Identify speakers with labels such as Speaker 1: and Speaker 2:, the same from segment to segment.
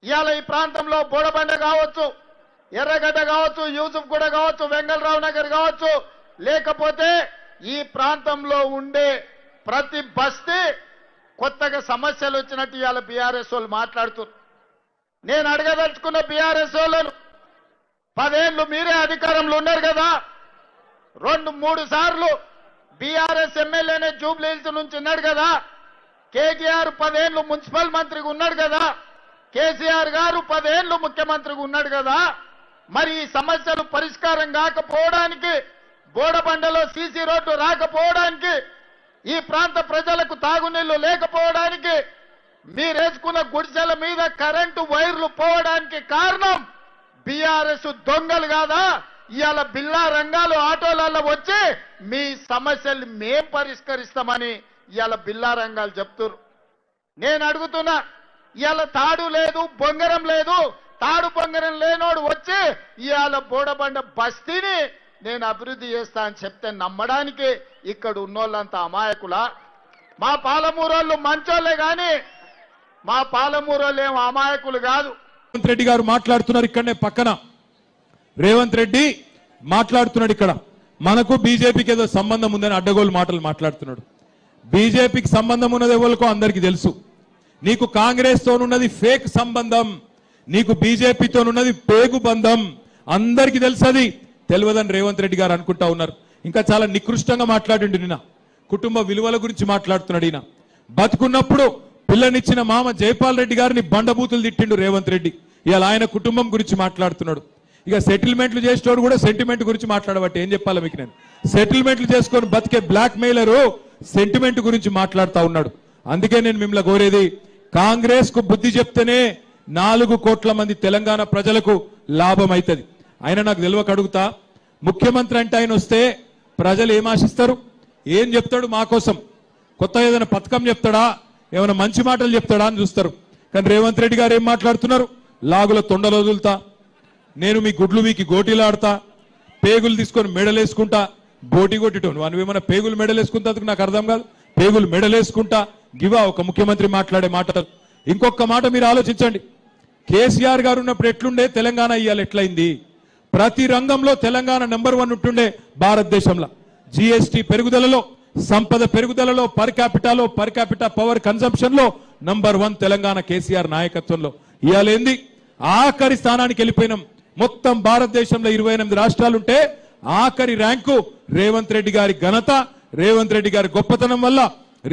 Speaker 1: ఇవాళ ఈ ప్రాంతంలో బోడబండ కావచ్చు, ఎర్రగడ్డ కావచ్చు, యూసుఫ్గూడ కావచ్చు, వెంగళరావు నగర్ కావచ్చు, లేకపోతే ఈ ప్రాంతంలో ఉండే ప్రతి బస్తీ కొత్తగా సమస్యలు వచ్చినట్టు ఇవాళ బీఆర్ఎస్ వాళ్ళు మాట్లాడుతున్నారు. నేను అడగదలుచుకున్న బీఆర్ఎస్ వాళ్ళను, 10 ఏళ్ళు మీరే అధికారంలో ఉన్నారు కదా, 2-3 సార్లు బీఆర్ఎస్ ఎమ్మెల్యేనే జూబ్లీ హిల్స్ నుంచి ఉన్నాడు కదా, కేటీఆర్ 10 ఏళ్ళు మున్సిపల్ మంత్రిగా ఉన్నాడు కదా, కేసీఆర్ గారు 10 ఏళ్ళు ముఖ్యమంత్రిగా ఉన్నాడు కదా, మరి ఈ సమస్యలు పరిష్కారం కాకపోవడానికి, బోడబండలో సీసీ రోడ్డు రాకపోవడానికి, ఈ ప్రాంత ప్రజలకు తాగునీళ్లు లేకపోవడానికి, మీరేసుకున్న గుడిసెల మీద కరెంటు వైర్లు పోవడానికి కారణం బీఆర్ఎస్ దొంగలు కాదా? ఇవాళ బిల్లా రంగాలు ఆటోలలో వచ్చి మీ సమస్యలు మేం పరిష్కరిస్తామని ఇవాళ బిల్లా రంగాలు చెప్తున్నారు. నేను అడుగుతున్నా, ఇవాళ తాడు లేదు, బొంగరం లేదు, తాడు బొంగరం లేనోడు వచ్చి ఇవాళ బోడబండ బస్తీని నేను అభివృద్ధి చేస్తా అని చెప్తే నమ్మడానికి ఇక్కడ ఉన్నోళ్ళంతా అమాయకులా? మా పాలమూరోళ్ళు మంచోళ్లే గాని మా పాలమూరోళ్ళు ఏం అమాయకులు కాదు.
Speaker 2: రేవంత్ రెడ్డి గారు మాట్లాడుతున్నారు, ఇక్కడనే పక్కన రేవంత్ రెడ్డి మాట్లాడుతున్నాడు. ఇక్కడ మనకు బీజేపీకి ఏదో సంబంధం ఉందని అడ్డగోలు మాటలు మాట్లాడుతున్నాడు. బీజేపీకి సంబంధం ఉన్నది ఎవరికో అందరికీ తెలుసు. నీకు కాంగ్రెస్ తోనున్నది ఫేక్ సంబంధం, నీకు బీజేపీతో ఉన్నది పేగు బంధం, అందరికీ తెలుసు. అది తెలియదని రేవంత్ రెడ్డి గారు అనుకుంటా ఉన్నారు. ఇంకా చాలా నికృష్టంగా మాట్లాడిండు. నిన్న కుటుంబ విలువల గురించి మాట్లాడుతున్నాడు. ఈయన బతుకున్నప్పుడు పిల్లనిచ్చిన మామ జైపాల్ రెడ్డి గారిని బండబూతులు తిట్టిండు రేవంత్ రెడ్డి. ఇవాళ ఆయన కుటుంబం గురించి మాట్లాడుతున్నాడు. ఇక సెటిల్మెంట్లు చేసేటోడు కూడా సెంటిమెంట్ గురించి మాట్లాడబట్టి ఏం చెప్పాలి మీకు నేను? సెటిల్మెంట్లు చేసుకొని బతికే బ్లాక్ మెయిలరు సెంటిమెంట్ గురించి మాట్లాడుతూ ఉన్నాడు. అందుకే నేను మిమ్మల్ని కోరేది, కాంగ్రెస్ కు బుద్ధి చెప్తేనే 4 కోట్ల మంది తెలంగాణ ప్రజలకు లాభం అవుతుంది. ఆయన నాకు తెలియక అడుగుతా, ముఖ్యమంత్రి అంటే ఆయన వస్తే ప్రజలు ఏం ఆశిస్తారు? ఏం చెప్తాడు మా కోసం? కొత్త ఏదైనా పథకం చెప్తాడా, ఏమైనా మంచి మాటలు చెప్తాడా అని చూస్తారు. కానీ రేవంత్ రెడ్డి గారు ఏం మాట్లాడుతున్నారు? లాగుల తొండలు వదులుతా, నేను మీ గుడ్లు వీకి గోటీలాడతా, పేగులు తీసుకొని మెడలేసుకుంటా, బోటి కొట్టిటోను నువ్వేమన్నా పేగులు మెడలేసుకుంటా? నాకు అర్థం కాదు. పేగులు మెడలేసుకుంటా గివా ఒక ముఖ్యమంత్రి మాట్లాడే మాట. ఇంకొక మాట మీరు ఆలోచించండి. కేసీఆర్ గారు ఉన్నప్పుడు ఎట్లుండే తెలంగాణ, ఇవాళ ఎట్లయింది? ప్రతి రంగంలో తెలంగాణ నెంబర్ 1 ఉంటుండే భారతదేశంలో. జీఎస్టీ పెరుగుదలలో, సంపద పెరుగుదలలో, పర్ క్యాపిటా పవర్ కన్సంప్షన్ లో నంబర్ 1 తెలంగాణ కేసీఆర్ నాయకత్వంలో. ఇవాళ ఏంది? ఆఖరి స్థానానికి వెళ్ళిపోయినాం. మొత్తం భారతదేశంలో 28 రాష్ట్రాలుంటే ఆఖరి ర్యాంకు రేవంత్ రెడ్డి గారి ఘనత, రేవంత్ రెడ్డి గారి గొప్పతనం వల్ల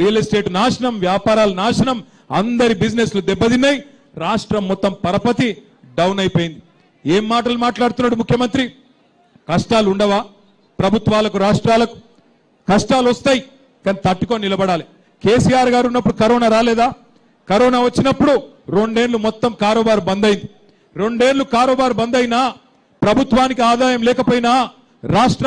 Speaker 2: రియల్ ఎస్టేట్ నాశనం, వ్యాపారాలు నాశనం, అందరి బిజినెస్లు దెబ్బతిన్నాయి, రాష్ట్రం మొత్తం పరపతి డౌన్ అయిపోయింది. ఏం మాటలు మాట్లాడుతున్నాడు ముఖ్యమంత్రి? కష్టాలు ఉండవా ప్రభుత్వాలకు, రాష్ట్రాలకు? కష్టాలు వస్తాయి, కానీ తట్టుకొని నిలబడాలి. కేసీఆర్ గారు ఉన్నప్పుడు కరోనా రాలేదా? కరోనా వచ్చినప్పుడు 2 ఏళ్లు మొత్తం కారోబార్ బంద్ అయింది. 2 ఏళ్లు కారోబార్ బంద్ అయినా, ప్రభుత్వానికి ఆదాయం లేకపోయినా, రాష్ట్రానికి